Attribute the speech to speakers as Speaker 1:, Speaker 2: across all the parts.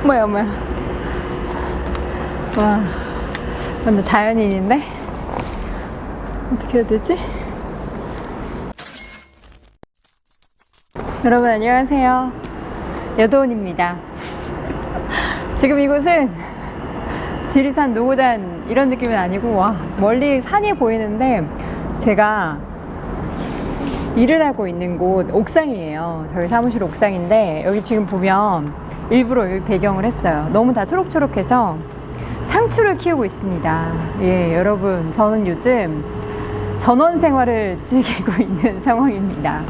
Speaker 1: 뭐야 뭐야. 와, 완전 자연인인데? 어떻게 해야 되지? 여러분 안녕하세요. 여도원입니다. 지금 이곳은 지리산 노고단 이런 느낌은 아니고, 와, 멀리 산이 보이는데 제가 일을 하고 있는 곳 옥상이에요. 저희 사무실 옥상인데, 여기 지금 보면 일부러 여기 배경을 했어요. 너무 다 초록초록해서 상추를 키우고 있습니다. 예, 여러분, 저는 요즘 전원 생활을 즐기고 있는 상황입니다.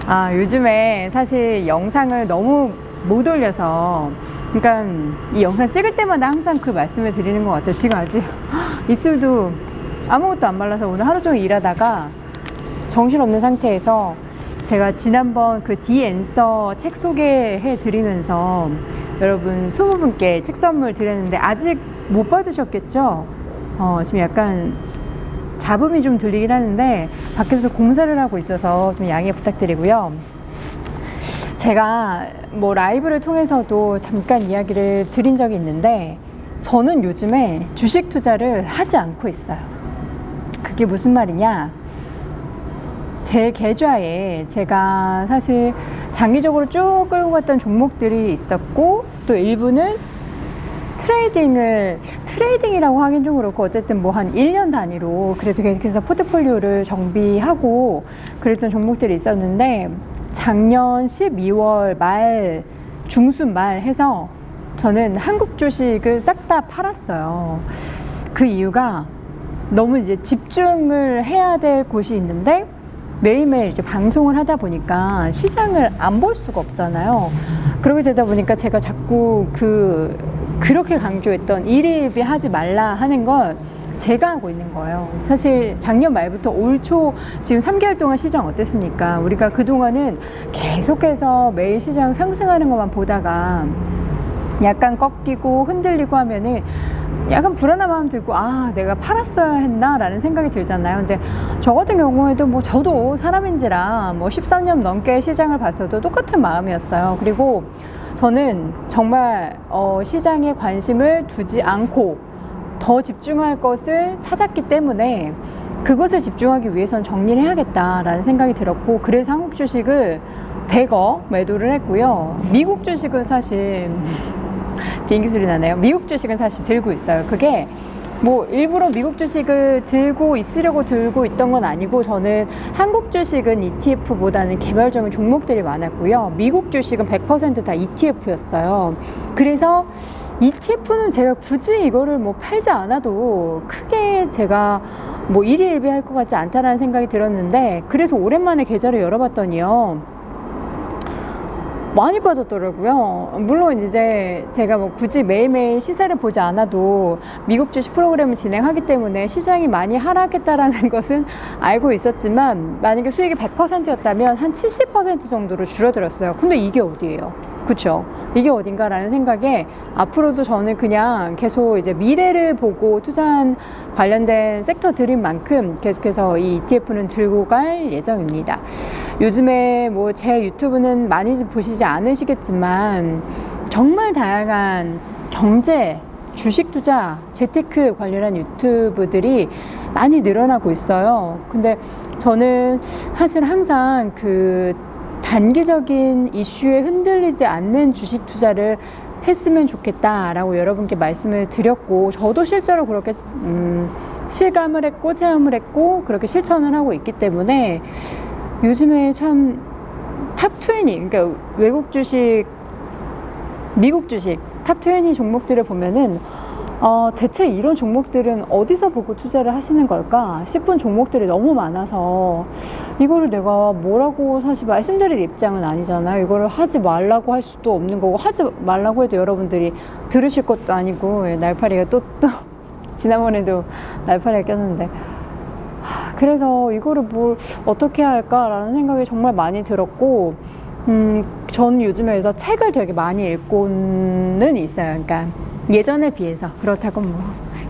Speaker 1: 아, 요즘에 사실 영상을 너무 못 올려서, 그러니까 이 영상 찍을 때마다 항상 그 말씀을 드리는 것 같아요. 지금 아직 입술도 아무것도 안 발라서 오늘 하루 종일 일하다가 정신없는 상태에서, 제가 지난번 그 디앤서 책 소개해 드리면서 여러분 20분께 책 선물 드렸는데 아직 못 받으셨겠죠? 지금 약간 잡음이 좀 들리긴 하는데 밖에서 공사를 하고 있어서 좀 양해 부탁드리고요. 제가 뭐 라이브를 통해서도 잠깐 이야기를 드린 적이 있는데, 저는 요즘에 주식 투자를 하지 않고 있어요. 그게 무슨 말이냐? 제 계좌에 제가 사실 장기적으로 쭉 끌고 갔던 종목들이 있었고, 또 일부는 트레이딩이라고 하긴 좀 그렇고, 어쨌든 뭐 한 1년 단위로 그래도 계속해서 포트폴리오를 정비하고 그랬던 종목들이 있었는데, 작년 12월 말, 중순 말 해서 저는 한국 주식을 싹 다 팔았어요. 그 이유가 너무 이제 집중을 해야 될 곳이 있는데, 매일매일 이제 방송을 하다 보니까 시장을 안 볼 수가 없잖아요. 그렇게 되다 보니까 제가 자꾸 그렇게 강조했던 일일비 하지 말라 하는 걸 제가 하고 있는 거예요. 사실 작년 말부터 올 초 지금 3개월 동안 시장 어땠습니까? 우리가 그동안은 계속해서 매일 시장 상승하는 것만 보다가 약간 꺾이고 흔들리고 하면은 약간 불안한 마음 들고, 아, 내가 팔았어야 했나? 라는 생각이 들잖아요. 근데 저 같은 경우에도 뭐 저도 사람인지라 뭐 13년 넘게 시장을 봤어도 똑같은 마음이었어요. 그리고 저는 정말 시장에 관심을 두지 않고 더 집중할 것을 찾았기 때문에 그것을 집중하기 위해선 정리를 해야겠다라는 생각이 들었고, 그래서 한국 주식을 대거 매도를 했고요. 미국 주식은 사실 비행기 소리 나네요. 미국 주식은 사실 들고 있어요. 그게 뭐 일부러 미국 주식을 들고 있으려고 들고 있던 건 아니고, 저는 한국 주식은 ETF보다는 개별적인 종목들이 많았고요. 미국 주식은 100% 다 ETF였어요. 그래서 ETF는 제가 굳이 이거를 뭐 팔지 않아도 크게 제가 뭐 일희일비 할 것 같지 않다라는 생각이 들었는데, 그래서 오랜만에 계좌를 열어봤더니요, 많이 빠졌더라고요. 물론 이제 제가 뭐 굳이 매일매일 시세를 보지 않아도 미국 주식 프로그램을 진행하기 때문에 시장이 많이 하락했다라는 것은 알고 있었지만, 만약에 수익이 100%였다면 한 70% 정도로 줄어들었어요. 근데 이게 어디예요? 그쵸? 이게 어딘가라는 생각에 앞으로도 저는 그냥 계속 이제 미래를 보고 투자한 관련된 섹터들인 만큼 계속해서 이 ETF는 들고 갈 예정입니다. 요즘에 뭐 제 유튜브는 많이 보시지 않으시겠지만 정말 다양한 경제, 주식 투자, 재테크 관련한 유튜브들이 많이 늘어나고 있어요. 근데 저는 사실 항상 그 단기적인 이슈에 흔들리지 않는 주식 투자를 했으면 좋겠다라고 여러분께 말씀을 드렸고, 저도 실제로 그렇게 실감을 했고 체험을 했고 그렇게 실천을 하고 있기 때문에 요즘에 참 탑20, 그러니까 외국 주식, 미국 주식 탑20 종목들을 보면은 대체 이런 종목들은 어디서 보고 투자를 하시는 걸까 싶은 종목들이 너무 많아서, 이거를 내가 뭐라고 사실 말씀드릴 입장은 아니잖아요. 이거를 하지 말라고 할 수도 없는 거고, 하지 말라고 해도 여러분들이 들으실 것도 아니고, 날파리가 또 지난번에도 날파리가 꼈는데, 그래서 이거를 뭘 어떻게 해야 할까라는 생각이 정말 많이 들었고, 전 요즘에 그래서 책을 되게 많이 읽고는 있어요. 그러니까 예전에 비해서, 그렇다고 뭐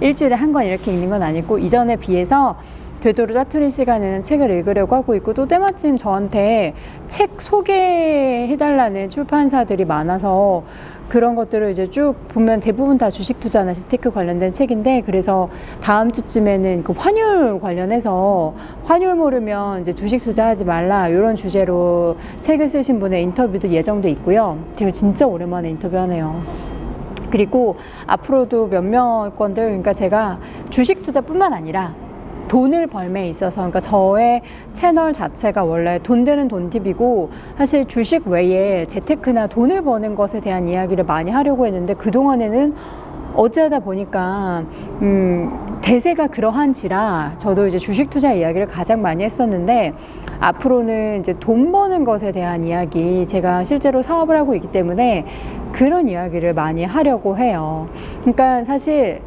Speaker 1: 일주일에 한 권 이렇게 읽는 건 아니고, 이전에 비해서 되도록 짜투리 시간에는 책을 읽으려고 하고 있고, 또 때마침 저한테 책 소개해달라는 출판사들이 많아서 그런 것들을 이제 쭉 보면 대부분 다 주식 투자나 재테크 관련된 책인데, 그래서 다음 주쯤에는 그 환율 관련해서 환율 모르면 이제 주식 투자하지 말라 이런 주제로 책을 쓰신 분의 인터뷰도 예정돼 있고요. 제가 진짜 오랜만에 인터뷰하네요. 그리고 앞으로도 몇몇 건들, 그러니까 제가 주식 투자뿐만 아니라 돈을 벌매에 있어서, 그러니까 저의 채널 자체가 원래 돈 되는 돈팁이고, 사실 주식 외에 재테크나 돈을 버는 것에 대한 이야기를 많이 하려고 했는데, 그동안에는 어찌하다 보니까 대세가 그러한지라 저도 이제 주식 투자 이야기를 가장 많이 했었는데, 앞으로는 이제 돈 버는 것에 대한 이야기, 제가 실제로 사업을 하고 있기 때문에 그런 이야기를 많이 하려고 해요. 그러니까 사실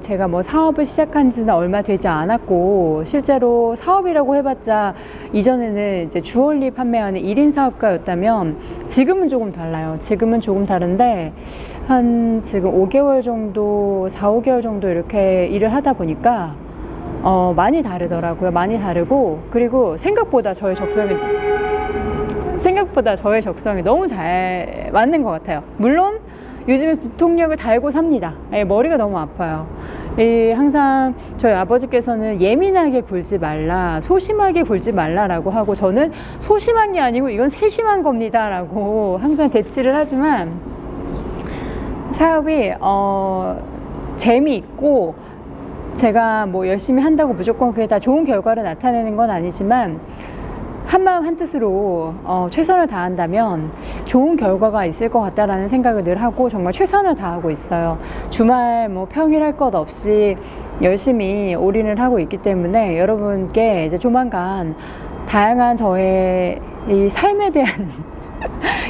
Speaker 1: 제가 뭐 사업을 시작한 지는 얼마 되지 않았고, 실제로 사업이라고 해봤자 이전에는 이제 주얼리 판매하는 1인 사업가였다면 지금은 조금 달라요. 지금은 조금 다른데 한 지금 5개월 정도, 4, 5개월 정도 이렇게 일을 하다 보니까 많이 다르더라고요. 많이 다르고, 그리고 생각보다 저의 적성이 너무 잘 맞는 것 같아요. 물론 요즘에 두통약을 달고 삽니다. 머리가 너무 아파요. 항상 저희 아버지께서는 예민하게 굴지 말라, 소심하게 굴지 말라라고 하고, 저는 소심한 게 아니고 이건 세심한 겁니다 라고 항상 대치를 하지만, 사업이 재미있고 제가 뭐 열심히 한다고 무조건 그게 다 좋은 결과를 나타내는 건 아니지만, 한마음 한뜻으로 최선을 다한다면 좋은 결과가 있을 것 같다라는 생각을 늘 하고 정말 최선을 다하고 있어요. 주말 뭐 평일 할 것 없이 열심히 올인을 하고 있기 때문에 여러분께 이제 조만간 다양한 저의 이 삶에 대한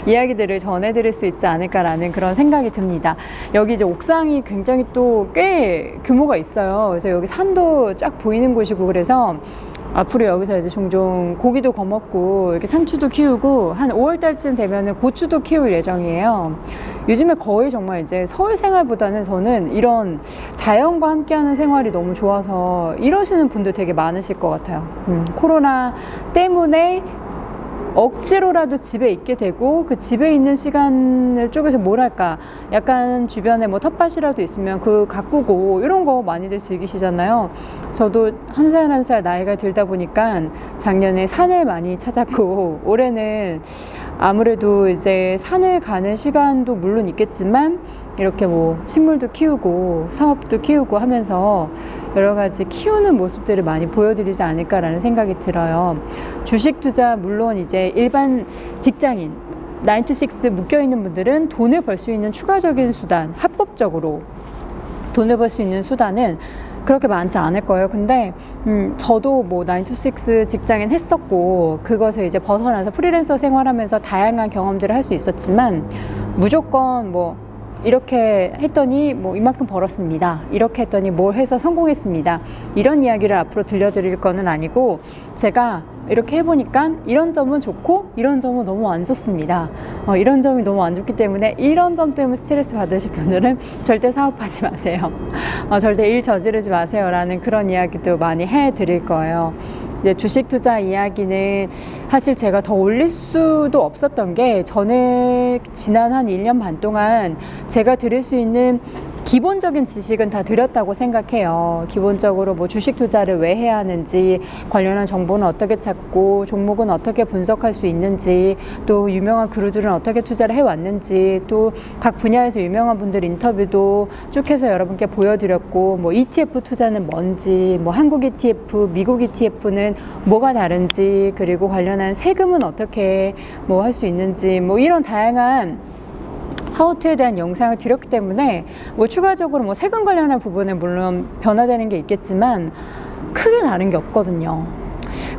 Speaker 1: 이야기들을 전해드릴 수 있지 않을까라는 그런 생각이 듭니다. 여기 이제 옥상이 굉장히 또 꽤 규모가 있어요. 그래서 여기 산도 쫙 보이는 곳이고, 그래서 앞으로 여기서 이제 종종 고기도 거먹고 이렇게 상추도 키우고, 한 5월 달쯤 되면은 고추도 키울 예정이에요. 요즘에 거의 정말 이제 서울 생활보다는 저는 이런 자연과 함께하는 생활이 너무 좋아서 이러시는 분들 되게 많으실 것 같아요. 코로나 때문에 억지로라도 집에 있게 되고, 그 집에 있는 시간을 쪼개서 뭐랄까, 약간 주변에 뭐 텃밭이라도 있으면 그 가꾸고 이런 거 많이들 즐기시잖아요. 저도 한 살 한 살 나이가 들다 보니까 작년에 산을 많이 찾았고, 올해는 아무래도 이제 산을 가는 시간도 물론 있겠지만 이렇게 뭐 식물도 키우고 사업도 키우고 하면서 여러 가지 키우는 모습들을 많이 보여드리지 않을까라는 생각이 들어요. 주식 투자, 물론 이제 일반 직장인 9to6 묶여있는 분들은 돈을 벌 수 있는 추가적인 수단, 합법적으로 돈을 벌 수 있는 수단은 그렇게 많지 않을 거예요. 근데 저도 뭐 9to6 직장인 했었고, 그것을 이제 벗어나서 프리랜서 생활하면서 다양한 경험들을 할 수 있었지만, 무조건 뭐 이렇게 했더니 뭐 이만큼 벌었습니다, 이렇게 했더니 뭘 해서 성공했습니다, 이런 이야기를 앞으로 들려드릴 거는 아니고, 제가 이렇게 해보니까 이런 점은 좋고 이런 점은 너무 안 좋습니다. 이런 점이 너무 안 좋기 때문에 이런 점 때문에 스트레스 받으실 분들은 절대 사업하지 마세요. 절대 일 저지르지 마세요 라는 그런 이야기도 많이 해드릴 거예요. 이제 주식 투자 이야기는 사실 제가 더 올릴 수도 없었던 게, 저는 지난 한 1년 반 동안 제가 드릴 수 있는 기본적인 지식은 다 드렸다고 생각해요. 기본적으로 뭐 주식 투자를 왜 해야 하는지, 관련한 정보는 어떻게 찾고, 종목은 어떻게 분석할 수 있는지, 또 유명한 그루들은 어떻게 투자를 해왔는지, 또 각 분야에서 유명한 분들 인터뷰도 쭉 해서 여러분께 보여드렸고, 뭐 ETF 투자는 뭔지, 뭐 한국 ETF, 미국 ETF는 뭐가 다른지, 그리고 관련한 세금은 어떻게 뭐 할 수 있는지, 뭐 이런 다양한 하우투에 대한 영상을 드렸기 때문에 뭐 추가적으로 뭐 세금 관련한 부분에 물론 변화되는 게 있겠지만 크게 다른 게 없거든요.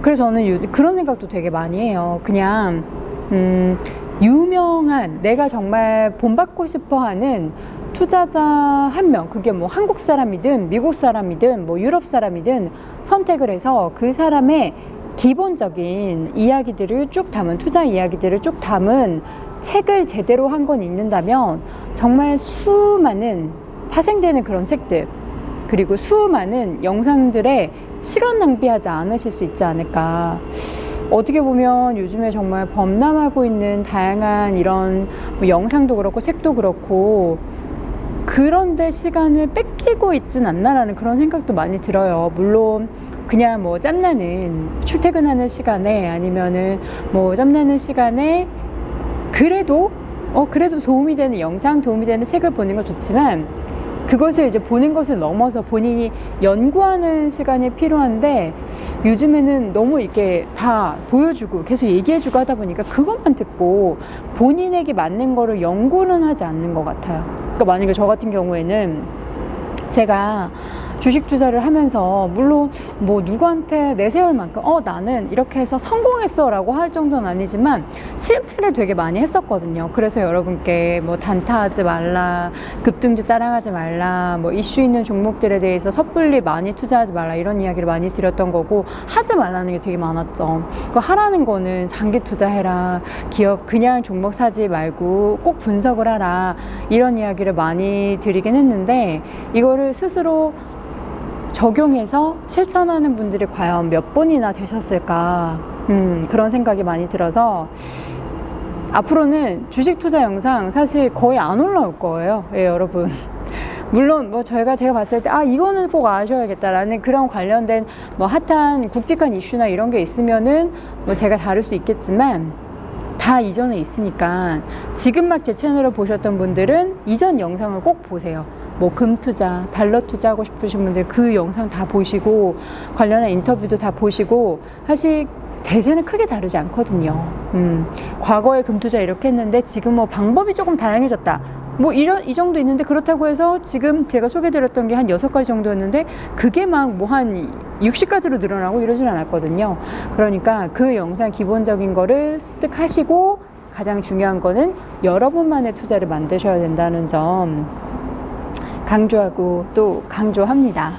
Speaker 1: 그래서 저는 그런 생각도 되게 많이 해요. 그냥 유명한, 내가 정말 본받고 싶어 하는 투자자 한 명, 그게 뭐 한국 사람이든 미국 사람이든 뭐 유럽 사람이든 선택을 해서 그 사람의 기본적인 이야기들을 쭉 담은, 투자 이야기들을 쭉 담은 책을 제대로 한 권 읽는다면 정말 수많은 파생되는 그런 책들, 그리고 수많은 영상들의 시간 낭비하지 않으실 수 있지 않을까. 어떻게 보면 요즘에 정말 범람하고 있는 다양한 이런 뭐 영상도 그렇고 책도 그렇고 그런데 시간을 뺏기고 있진 않나라는 그런 생각도 많이 들어요. 물론 그냥 뭐 짬나는 출퇴근하는 시간에 아니면은 뭐 짬나는 시간에 그래도 도움이 되는 영상, 도움이 되는 책을 보는 건 좋지만 그것을 이제 보는 것을 넘어서 본인이 연구하는 시간이 필요한데 요즘에는 너무 이렇게 다 보여주고 계속 얘기해주고 하다 보니까 그것만 듣고 본인에게 맞는 거를 연구는 하지 않는 것 같아요. 그러니까 만약에 저 같은 경우에는 제가 주식 투자를 하면서 물론 뭐 누구한테 내세울 만큼 나는 이렇게 해서 성공했어 라고 할 정도는 아니지만 실패를 되게 많이 했었거든요. 그래서 여러분께 뭐 단타하지 말라, 급등주 따라가지 말라, 뭐 이슈 있는 종목들에 대해서 섣불리 많이 투자하지 말라 이런 이야기를 많이 드렸던 거고 하지 말라는 게 되게 많았죠. 그 하라는 거는 장기 투자해라, 기업 그냥 종목 사지 말고 꼭 분석을 하라 이런 이야기를 많이 드리긴 했는데 이거를 스스로 적용해서 실천하는 분들이 과연 몇 분이나 되셨을까 그런 생각이 많이 들어서 앞으로는 주식 투자 영상 사실 거의 안 올라올 거예요. 예, 여러분. 물론 뭐 제가 봤을 때 이거는 꼭 아셔야겠다라는 그런 관련된 뭐 핫한 굵직한 이슈나 이런 게 있으면은 뭐 제가 다룰 수 있겠지만 다 이전에 있으니까 지금 막 제 채널을 보셨던 분들은 이전 영상을 꼭 보세요. 뭐 금투자, 달러 투자하고 싶으신 분들 그 영상 다 보시고 관련한 인터뷰도 다 보시고 사실 대세는 크게 다르지 않거든요. 과거에 금투자 이렇게 했는데 지금 뭐 방법이 조금 다양해졌다. 뭐 이 정도 있는데 그렇다고 해서 지금 제가 소개드렸던 게 한 6가지 정도였는데 그게 막 뭐 한 60가지로 늘어나고 이러진 않았거든요. 그러니까 그 영상 기본적인 거를 습득하시고 가장 중요한 거는 여러분만의 투자를 만드셔야 된다는 점 강조하고 또 강조합니다.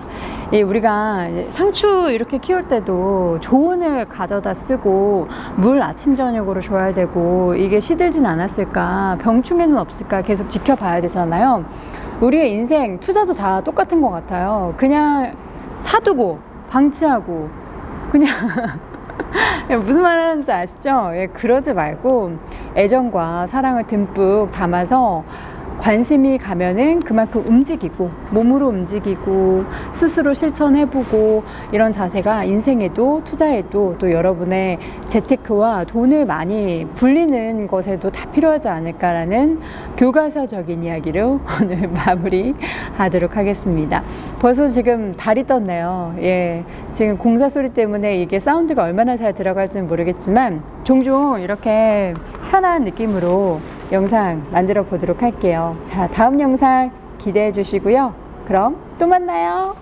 Speaker 1: 우리가 상추 이렇게 키울 때도 조은을 가져다 쓰고 물 아침 저녁으로 줘야 되고 이게 시들진 않았을까, 병충해는 없을까 계속 지켜봐야 되잖아요. 우리의 인생 투자도 다 똑같은 것 같아요. 그냥 사두고 방치하고 그냥 무슨 말 하는지 아시죠? 그러지 말고 애정과 사랑을 듬뿍 담아서 관심이 가면은 그만큼 움직이고 몸으로 움직이고 스스로 실천해보고 이런 자세가 인생에도 투자에도 또 여러분의 재테크와 돈을 많이 불리는 것에도 다 필요하지 않을까라는 교과서적인 이야기로 오늘 마무리하도록 하겠습니다. 벌써 지금 달이 떴네요. 지금 공사 소리 때문에 이게 사운드가 얼마나 잘 들어갈지는 모르겠지만 종종 이렇게 편한 느낌으로 영상 만들어 보도록 할게요. 자, 다음 영상 기대해 주시고요. 그럼 또 만나요.